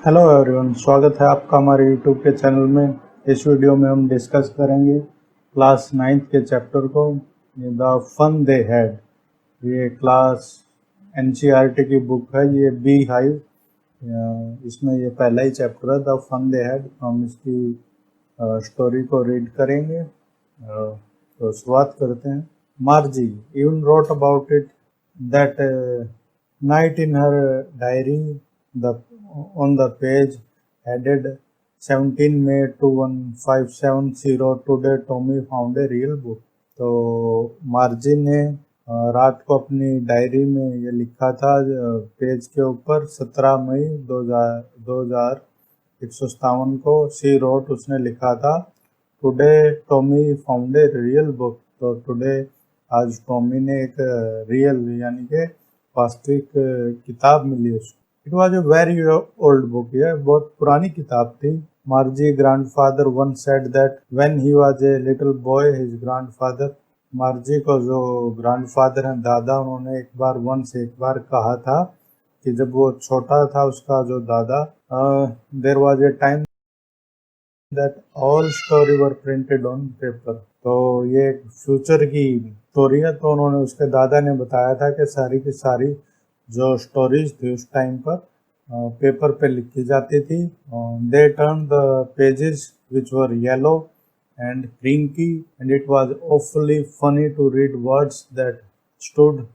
Hello everyone, स्वागत है आपका हमारे यूट्यूब के चैनल में। इस वीडियो में हम डिस्कस करेंगे क्लास 9th के चैप्टर को, द फन दे हैड। ये क्लास एनसीईआरटी की बुक है, ये बी हाइव। इसमें ये पहला ही चैप्टर है, द फन दे हैड। हम इसकी स्टोरी को रीड करेंगे। तो शुरुआत करते हैं। मार्जी even wrote about it that night in her diary. The on the page headed 17 May 21570, today Tommy found a real book. तो मार्जी ने रात को अपनी डायरी में ये लिखा था, पेज के ऊपर 17 मई 2157 को। सी रोट, उसने लिखा था, today Tommy found a real book. तो टुडे, आज टॉमी ने एक रियल यानी कि वास्तविक किताब मिली उसको। It was a very old book, यह बहुत पुरानी किताब थी। मार्जी grandfather one said that when he was a little boy his grandfather. मार्जी को जो ग्रैंडफादर हैं, दादा, उन्होंने एक बार कहा था कि जब वो छोटा था, उसका जो दादा, there was a time that all story were printed on paper. तो ये फ्यूचर की स्टोरी है। तो उन्होंने, उसके दादा ने बताया था कि सारी की सारी जो स्टोरीज थी उस टाइम पर पेपर पे लिखी जाती थी। They turn the pages which were yellow and crinky, and it was awfully funny to read words that stood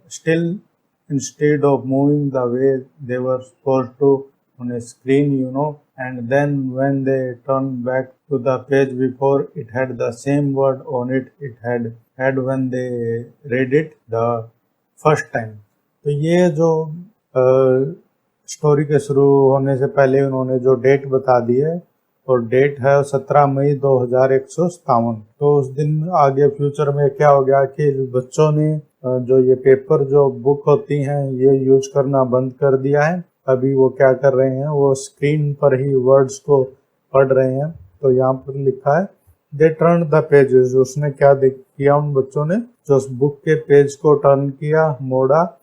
still instead of moving the way they were supposed to on a screen, and then when they turned back to the page before, it had the same word on it had when they read it the first time. तो ये जो story के शुरू होने से पहले उन्होंने जो डेट बता दी है, और डेट है 17 मई 2157। तो उस दिन आगे फ्यूचर में क्या हो गया कि बच्चों ने जो ये पेपर, जो बुक होती हैं, ये यूज करना बंद कर दिया है। अभी वो क्या कर रहे हैं, वो स्क्रीन पर ही वर्ड्स को पढ़ रहे हैं। तो यहाँ पर लिखा है, दे टर्न द पेजेस। उसने क्या किया, उन बच्चों ने जो उस बुक के पेज को टर्न किया, मोड़ा।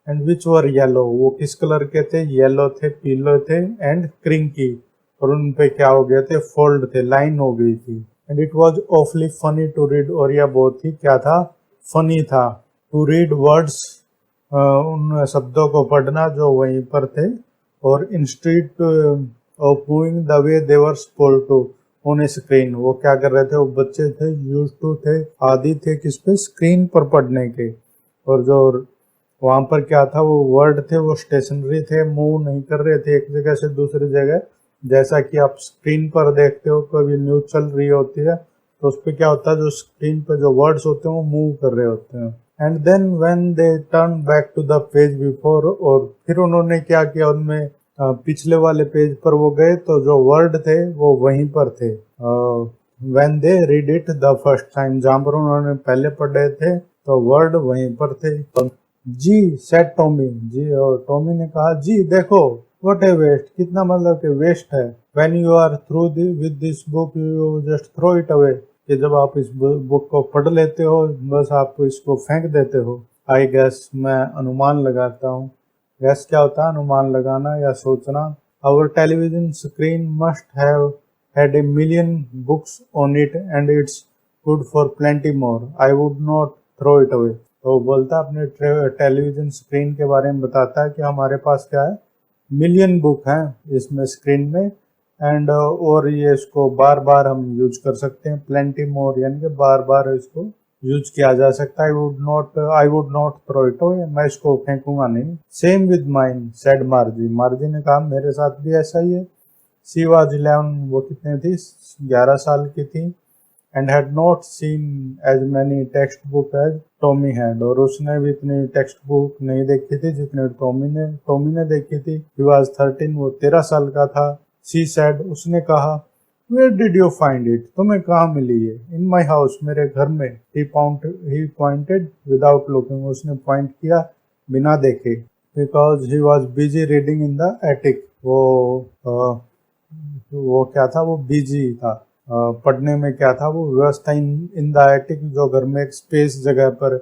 एंड विच वर येलो, वो किस कलर के थे, येलो थे, पीले थे। एंड क्रिंकी, और उन पे क्या हो गए थे, फोल्ड थे, लाइन हो गई थी। And it was awfully funny to read, और यह बहुत ही क्या था, फनी था। टू रीड वर्ड्स, उन शब्दों को पढ़ना जो वहीं पर थे। और instead of moving the way they were supposed to on a screen, वो क्या कर रहे थे, वो बच्चे थे, यूज टू थे, आदि थे किस पे, स्क्रीन पर पढ़ने के। और जो वहां पर क्या था, वो वर्ड थे, वो स्टेशनरी थे, मूव नहीं कर रहे थे एक जगह से दूसरी जगह। जैसा कि आप स्क्रीन पर देखते हो, कभी न्यूज चल रही होती है तो उस पर क्या होता है, जो स्क्रीन पर जो वर्ड्स होते हैं वो मूव कर रहे होते हैं। And then when they turn back to the page before, और फिर उन्होंने क्या किया, उनमें पिछले वाले पेज पर वो गए तो जो वर्ड थे वो वहीं पर थे। When they read it the first time, जहाँ पर उन्होंने पहले पढ़े थे तो वर्ड वहीं पर थे। जी सेड टॉमी, जी, और टॉमी ने कहा, जी देखो, व्हाट ए वेस्ट, कितना मतलब कि वेस्ट है। When you are through with this book you just throw it away, कि जब आप इस बुक को पढ़ लेते हो बस आप इसको फेंक देते हो। आई गेस, मैं अनुमान लगाता हूँ। गैस क्या होता है, अनुमान लगाना या सोचना। Our television screen must have had a million books on it and it's good for plenty more. I would not throw it away. तो बोलता अपने टेलीविजन स्क्रीन के बारे में बताता है कि हमारे पास क्या है, मिलियन बुक हैं इसमें स्क्रीन में। एंड और ये इसको बार बार हम यूज कर सकते हैं, प्लेंटी मोर, यानी कि बार बार इसको यूज किया जा सकता है। I would not throw it away, मैं इसको फेंकूंगा नहीं। Same with mine said Margie, Margie ने कहा मेरे साथ भी ऐसा ही है। शी वाज 11, वो कितने थी, 11 साल की थी। And had not seen as many text book as Tommy had, और उसने भी इतनी टेक्स्ट बुक नहीं देखी थी जितने टॉमी ने देखी थी। ही वाज 13, वो 13 साल का था। शी सेड, उसने कहा, where did you find it, तुम्हें कहाँ मिली ये। इन माई हाउस, मेरे घर में। ही पॉइंटेड विदाउट लुकिंग, उसने पॉइंट किया बिना देखे। Because he was busy reading in the attic, वो क्या था, वो बिजी था, पढ़ने में क्या था, वो व्यवस्था इन द एटिक, जो घर में एक स्पेस जगह पर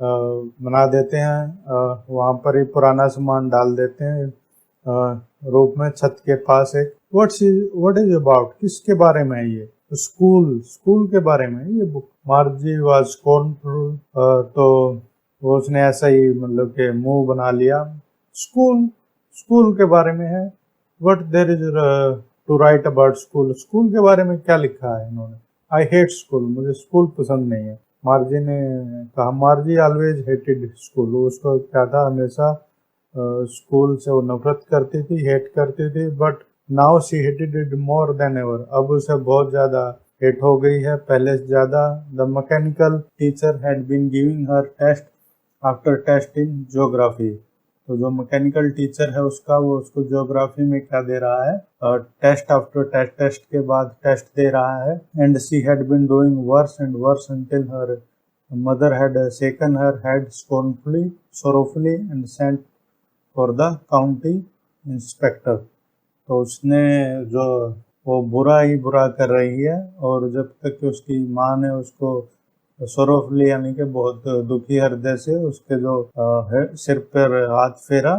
बना देते हैं, वहाँ पर ही पुराना सामान डाल देते हैं, रूप में छत के पास एक व्हाट इज अबाउट, किसके बारे में है ये? स्कूल के बारे में ये बुक। मार्जी वाज कॉन्फ्यूज, तो वो उसने ऐसा ही मतलब के मुंह बना लिया। स्कूल के बारे में है, what there is to write about school के बारे में क्या लिखा है इन्होंने? आई हेट स्कूल, मुझे स्कूल पसंद नहीं है। मार्जी ने कहा, मार्जी ऑलवेज हेटेड स्कूल, उसको क्या था, हमेशा स्कूल से वो नफरत करती थी, हेट करती थी। But now she hated it more than ever, अब उसे बहुत ज्यादा हेट हो गई है, पहले से ज्यादा। The mechanical teacher had been giving her test after test in geography, तो जो मैकेनिकल टीचर है उसका, वो उसको ज्योग्राफी में क्या दे रहा है, टेस्ट आफ्टर टेस्ट, टेस्ट के बाद टेस्ट दे रहा है। And she had been doing worse and worse until her mother had shaken her head sorrowfully and sent for the county inspector, तो उसने जो वो बुरा ही बुरा कर रही है, और जब तक कि उसकी माँ ने उसको सरोफली यानी कि बहुत दुखी हृदय से उसके जो सिर पर हाथ फेरा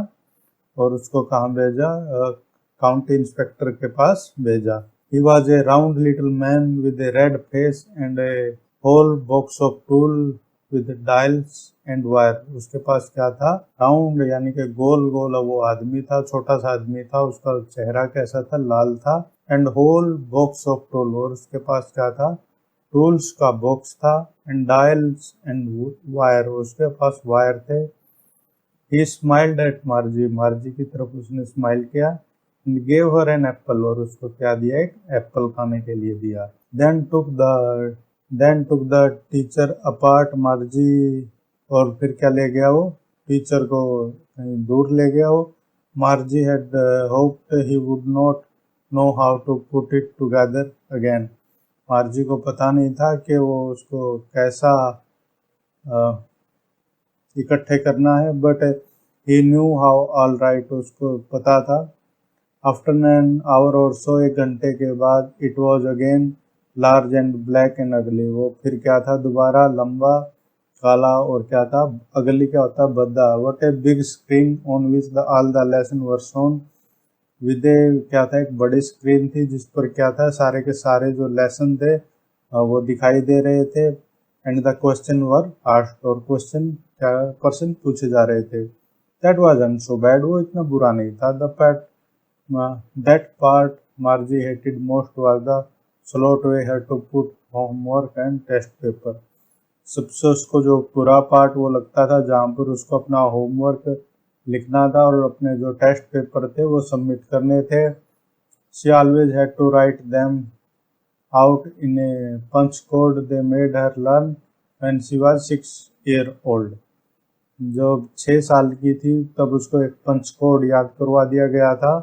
और उसको कहाँ भेजा, काउंटी इंस्पेक्टर के पास भेजा। He was a round little man with a red face and a whole box of tools with dials and wire, उसके पास क्या था, राउंड यानी कि गोल गोल वो आदमी था, छोटा सा आदमी था, उसका चेहरा कैसा था, लाल था। And whole box of tool, और उसके पास क्या था, टूल्स का बॉक्स था। एंड डायल्स एंड वायर, उसके पास वायर थे। ही स्माइल्ड एट मार्जी, मार्जी की तरफ उसने स्माइल किया। And gave her an apple, और उसको क्या दिया, एक एप्पल खाने के लिए दिया। Then took the teacher apart Margie, और फिर क्या ले गया वो, टीचर को कहीं दूर ले गया वो। Margie had hoped he would not know how to put it together again, Margie को पता नहीं था कि वो उसको कैसा इकट्ठे करना है, but he knew how all right, उसको पता था। आफ्टर एन आवर और सो, एक घंटे के बाद, it was again large and black and अगली, वो फिर क्या था, दोबारा लंबा, काला, और क्या था, अगली क्या होता, भद्दा। What a big screen on which the all the lesson were shown, विदे क्या था, एक बड़ी स्क्रीन थी जिस पर क्या था, सारे के सारे जो लेसन थे वो दिखाई दे रहे थे। And the question were asked, और क्वेश्चन पूछे जा रहे थे। दैट वाजंट सो बैड, वो इतना बुरा नहीं था। That part Margie hated most was the slot they had to put homework and test paper, सबसे उसको जो बुरा पार्ट वो लगता था जहाँ पर उसको अपना होमवर्क लिखना था और अपने जो टेस्ट पेपर थे वो सबमिट करने थे। She always had to write them out in a punch code they made her learn when she was 6 year old, जब 6 साल की थी तब उसको एक पंच कोड याद करवा दिया गया था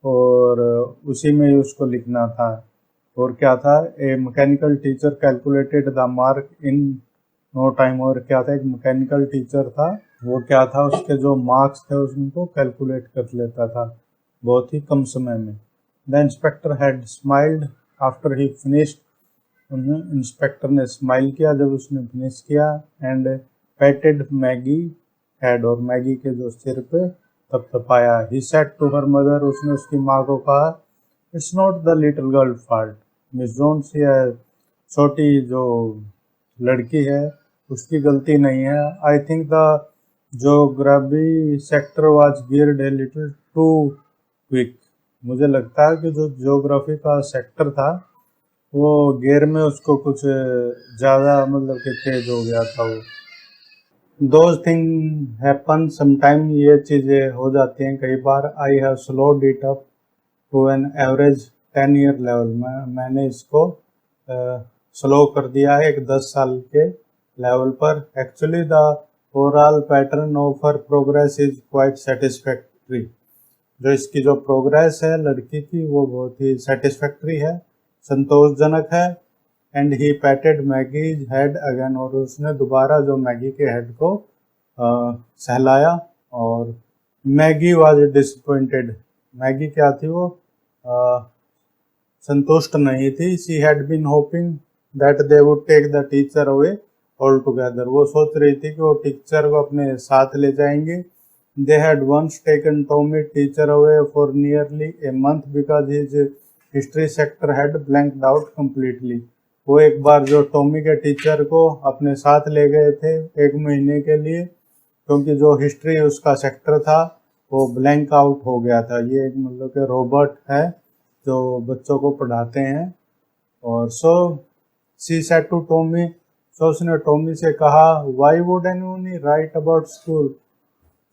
और उसी में ही उसको लिखना था। और क्या था, a mechanical teacher calculated the mark in no time, और क्या था, एक मैकेनिकल टीचर था, वो क्या था, उसके जो मार्क्स थे उसको कैलकुलेट कर लेता था बहुत ही कम समय में। The inspector had smiled after he finished, inspector ने स्माइल किया जब उसने फिनिश किया। एंड पेटेड मैगी हेड, और मैगी के जो सिर पे थपथपाया। He said to her mother, उसने उसकी माँ को कहा, it's not the little girl fault, miss Jones ये छोटी जो लड़की है उसकी गलती नहीं है। I think the geography sector was geared a little too quick, मुझे लगता है कि जो ज्योग्राफी का सेक्टर था वो गियर में उसको कुछ ज़्यादा मतलब कि तेज हो गया था वो। दोज थिंग हैपन समटाइम, ये चीज़ें हो जाती हैं कई बार। I have slowed it up to an average 10 year level, मैंने इसको स्लो कर दिया है एक 10 साल के लेवल पर। Actually the overall pattern of her progress is quite satisfactory, जो इसकी जो प्रोग्रेस है लड़की की वो बहुत ही सेटिस्फैक्ट्री है, संतोषजनक है। And he पैटेड Maggie's head again, और उसने दोबारा जो मैगी के हेड को सहलाया। और मैगी वाज डिसअपॉइंटेड, मैगी क्या थी, वो संतुष्ट नहीं थी। She had been hoping that they would take the teacher away all together, वो सोच रही थी कि वो टीचर को अपने साथ ले जाएंगे। They had once taken Tommy teacher away for nearly a month because his history sector had blanked out completely. वो एक बार जो टॉमी के टीचर को अपने साथ ले गए थे 1 महीने के लिए, क्योंकि जो हिस्ट्री उसका सेक्टर था वो ब्लैंक आउट हो गया था। ये एक मतलब कि रॉबर्ट है जो बच्चों को पढ़ाते हैं। और so she said to Tommy, so उसने टॉमी से कहा, why would anyone write about school,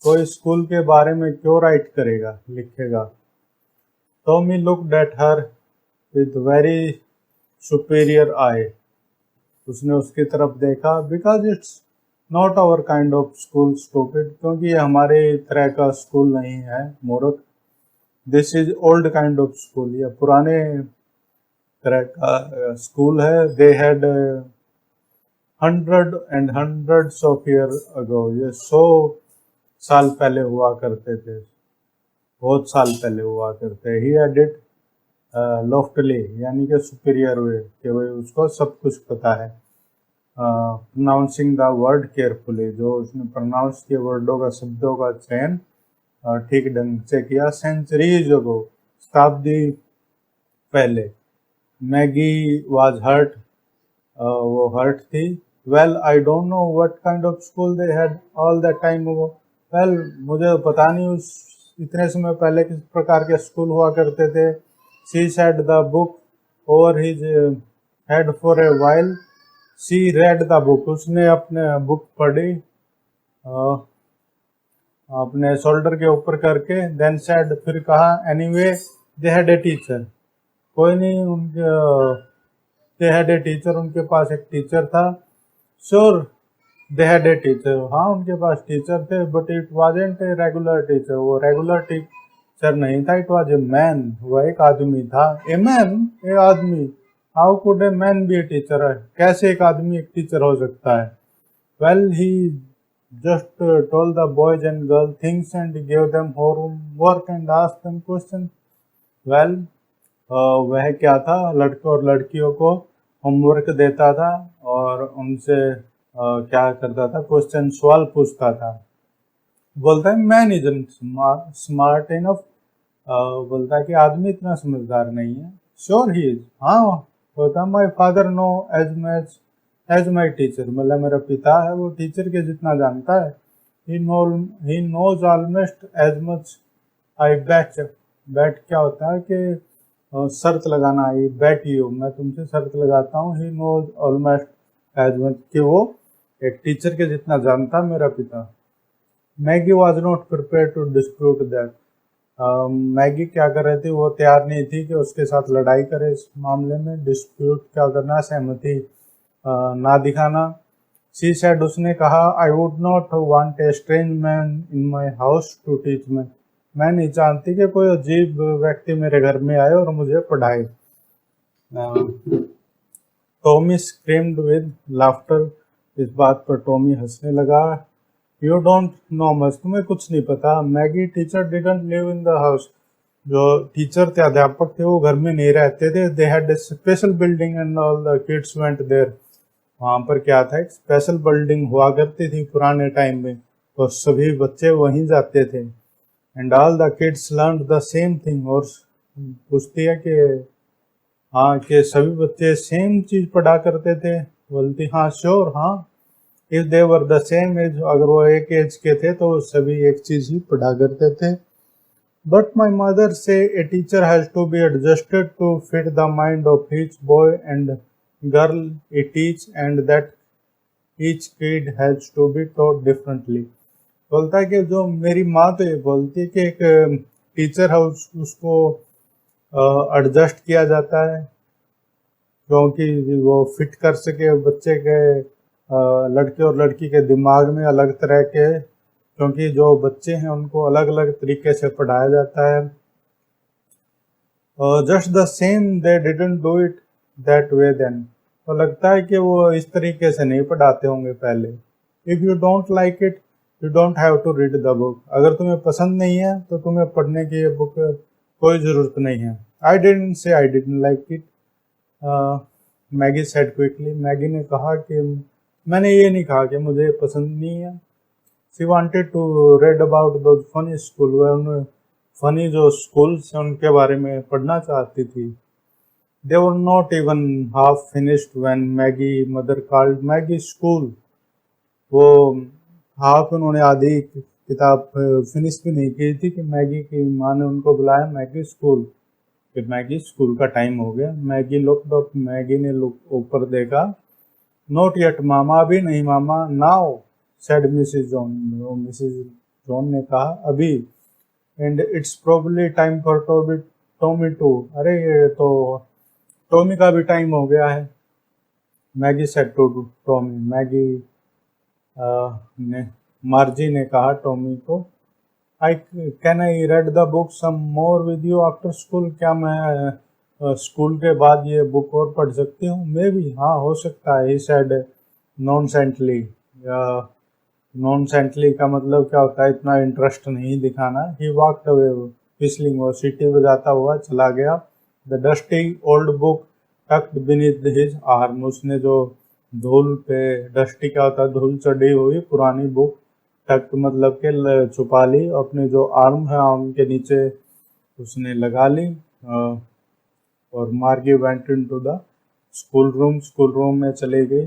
कोई स्कूल के बारे में क्यों राइट करेगा, लिखेगा। Tommy looked at her with very superior eye, उसने उसकी तरफ देखा। Because it's not our kind of school stupid, क्योंकि ये हमारे तरह का स्कूल नहीं है मूर्ख। This is old kind of school, ये पुराने तरह का स्कूल है। They had hundreds of year ago, ये 100 साल पहले हुआ करते थे, बहुत साल पहले हुआ करते। ही एडिट लॉफ्टली, यानी कि सुपीरियर वे, कि भाई उसको सब कुछ पता है। प्रोनाउंसिंग द वर्ड केयरफुली, जो उसने प्रोनाउंस किए वर्डों का, शब्दों का चयन ठीक ढंग से किया। सेंचुरीज अगो, शताब्दी पहले। मैगी वाज हर्ट, वो हर्ट थी। Well I don't know what kind of school they had all that time ago. Well मुझे पता नहीं उस इतने समय पहले किस प्रकार के स्कूल हुआ करते थे। She said the book over his head for a while, she red the book, उसने अपने बुक पढ़ी अपने शोल्डर के ऊपर करके। देन सेड, फिर कहा, anyway they had a teacher, कोई नहीं, उनके दे हैड ए टीचर, उनके पास एक टीचर था। Sure they had a teacher, हाँ उनके पास टीचर थे, but it wasn't a regular teacher, वो रेगुलर टीचर नहीं था। इट वाज ए मैन, वह एक आदमी था। ए मैन, ए आदमी। How could a man B a teacher, कैसे एक आदमी एक टीचर हो सकता है। Well he just told the boys and girl things and give them homework and asked them question. Well वह क्या था, लड़के और लड़कियों को होमवर्क देता था और उनसे क्या करता था, क्वेश्चन सवाल पूछता था। बोलता है मैन इजंट स्मार्ट इनफ, बोलता है कि आदमी इतना समझदार नहीं है। श्योर ही इज, हाँ होता। My father know as my teacher, मतलब मेरा पिता है वो टीचर के जितना जानता है। He knows almost as much I bet, bet क्या होता है कि शर्त लगाना, आई बैट यू, मैं तुमसे शर्त लगाता हूँ। He knows almost as much, कि वो एक टीचर के जितना जानता मेरा पिता। Maggie was not prepare to dispute that, Maggie क्या कर रही थी, वो तैयार नहीं थी कि उसके साथ लड़ाई करे इस मामले में। डिस्प्यूट क्या करना, सहमति ना दिखाना। शी सेड, उसने कहा, I would not want a strange man in my house to teach me, मैं नहीं चाहती कि कोई अजीब व्यक्ति मेरे घर में आए और मुझे पढ़ाए। टॉमी स्क्रीम्ड विद लाफ्टर, इस बात पर टॉमी हंसने लगा। यू डोंट नो मच, तुम्हें कुछ नहीं पता। Maggie teacher didn't live in the house, जो टीचर थे, अध्यापक थे, वो घर में नहीं रहते थे। They had a special building and all the kids went there, वहाँ पर क्या था, एक स्पेशल बिल्डिंग हुआ करती थी पुराने टाइम में, तो सभी बच्चे वहीं जाते थे। And all the kids learn the same thing, और पूछती है कि हाँ, कि सभी बच्चे सेम चीज पढ़ा करते थे। बोलती हाँ श्योर, हाँ। If they were the same age, अगर वो एक एज के थे तो सभी एक चीज ही पढ़ा करते थे। But my mother say a teacher has to be adjusted to fit the mind of each boy and girl it teach, and that each kid has to be taught differently. बोलता है कि जो मेरी माँ तो ये बोलती है कि एक टीचर है उसको एडजस्ट किया जाता है, क्योंकि वो फिट कर सके बच्चे के, लड़के और लड़की के दिमाग में अलग तरह के, क्योंकि जो बच्चे हैं उनको अलग अलग तरीके से पढ़ाया जाता है। Just the same they didn't do it that way then, तो लगता है कि वो इस तरीके से नहीं पढ़ाते होंगे पहले। If you don't like it you don't have to read the book, अगर तुम्हें पसंद नहीं है तो तुम्हें पढ़ने की ये बुक कोई ज़रूरत नहीं है। I didn't say I didn't like it, Maggi said quickly, Maggi ने कहा कि मैंने ये नहीं कहा कि मुझे पसंद नहीं है। She wanted to read about those funny school, वह उन्हें फनी जो स्कूल्स हैं उनके बारे में पढ़ना चाहती थी। They were not even half finished when Maggie mother called Maggie school. वो हाफ उन्होंने आधी किताब फिनिश भी नहीं की थी कि मैगी की माँ ने उनको बुलाया मैगी स्कूल, कि मैगी स्कूल का टाइम हो गया। मैगी लुक्ड अप, मैगी ने ऊपर देखा। नॉट येट मामा, अभी नहीं mama. Now said Mrs John, Mrs John ने कहा अभी। And it's probably time for Tommy to, अरे ये तो टॉमी का भी टाइम हो गया है। Maggie said to Tommy, Maggie ने मार्जी ने कहा टॉमी को, can I read the book some more with you after school, क्या मैं स्कूल के बाद ये बुक और पढ़ सकती हूँ? मे बी, हाँ हो सकता है। ही सेड नॉनसेंटली, नॉनसेंटली का मतलब क्या होता है? इतना इंटरेस्ट नहीं दिखाना। ही वॉकड अवे व्हिस्लिंग, वो सीटी बजाता हुआ चला गया। The dusty old book tucked beneath his arm, उसने जो धूल पे, डस्टी क्या होता है? धूल चढ़ी हुई पुरानी बुक, टक मतलब के छुपा ली, अपने जो आर्म है आर्म के नीचे उसने लगा ली। और Margie went into the school room, school room में चली गई।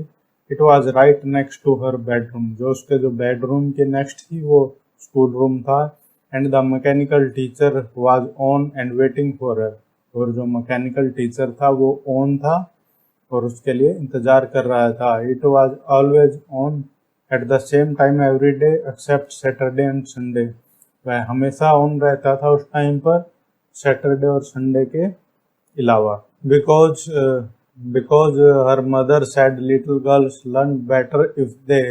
It was right next to her bedroom, जो उसके जो बेडरूम के नेक्स्ट थी वो स्कूल रूम था। And the mechanical teacher was on and waiting for her, और जो मैकेनिकल टीचर था वो ऑन था और उसके लिए इंतजार कर रहा था। It was always on at the same time every day except Saturday and Sunday, वह हमेशा ऑन रहता था उस टाइम पर, सैटरडे और संडे के अलावा। Because her mother said little girls learn better if they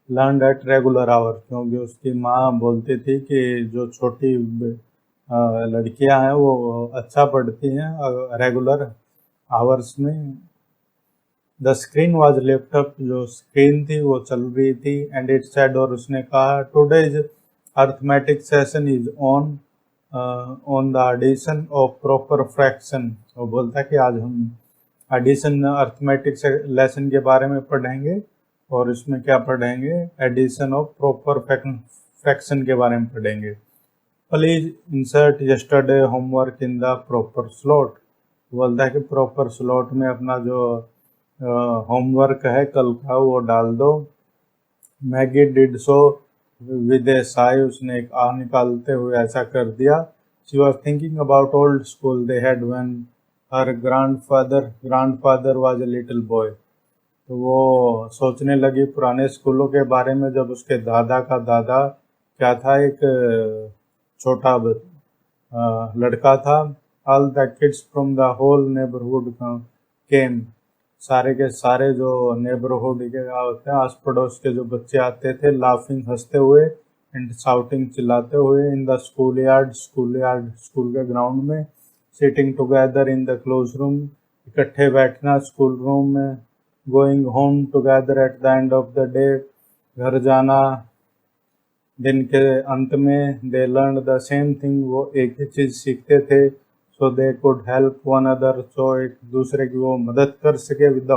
learn at regular hour, क्योंकि उसकी माँ बोलती थी कि जो छोटी लड़कियां हैं वो अच्छा पढ़ती हैं रेगुलर आवर्स में। The screen was left up, जो स्क्रीन थी वो चल रही थी। एंड इट सेड, और उसने कहा, today's arithmetic session is on the addition of proper fraction. वो बोलता है कि आज हम एडिशन अर्थमेटिक लेसन के बारे में पढ़ेंगे, और इसमें क्या पढ़ेंगे? एडिशन ऑफ प्रॉपर फ्रैक्शन के बारे में पढ़ेंगे। Please insert yesterday homework in the proper slot, बोलता है कि प्रॉपर स्लॉट में अपना जो होमवर्क है कल का वो डाल दो। मैगी डिड सो विद ए साई, उसने एक आह निकालते हुए ऐसा कर दिया। She was thinking about old school they had when her grandfather was a little boy, तो वो सोचने लगी पुराने स्कूलों के बारे में जब उसके दादा का दादा क्या था? एक छोटा लड़का था। All the kids from the whole neighbourhood came, सारे के सारे जो नेबरहुड के होते हैं आस पड़ोस के जो बच्चे आते थे, लाफिंग हंसते हुए, एंड शाउटिंग चिल्लाते हुए। In the school yard school के ग्राउंड में। Sitting together in the close room, इकट्ठे बैठना स्कूल रूम में। Going home together at the end of the day, घर जाना दिन के अंत में। They learn the same thing, वो एक ही चीज़ सीखते थे। So they could help one another, so एक दूसरे की वो मदद कर सके विद द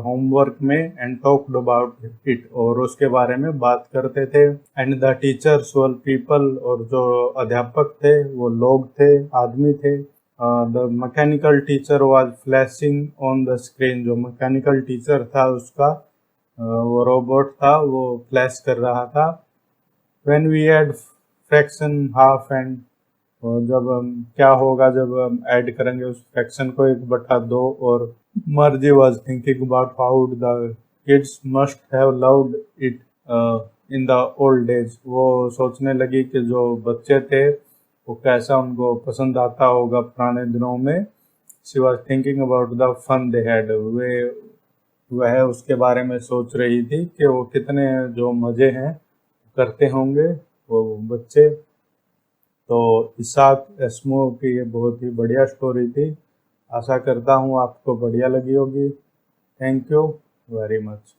होमवर्क में। एंड टॉक्ड अबाउट इट, और उसके बारे में बात करते थे। And the teachers were people, और जो अध्यापक थे वो लोग थे, आदमी थे। The mechanical teacher was flashing on the screen, जो मैकेनिकल टीचर था उसका वो रोबोट था, वो फ्लैश कर रहा था। When we add fraction half and, और जब क्या होगा जब हम ऐड करेंगे उस फ्रैक्शन को 1/2, और मर्जी was thinking about how the kids must have loved it in the old days, वो सोचने लगी कि जो बच्चे थे वो कैसा उनको पसंद आता होगा पुराने दिनों में। She was thinking about the fun they had, वह उसके बारे में सोच रही थी कि वो कितने जो मज़े हैं करते होंगे वो बच्चे। तो इसाक एस्मो की ये बहुत ही बढ़िया स्टोरी थी। आशा करता हूँ आपको बढ़िया लगी होगी। Thank you very much.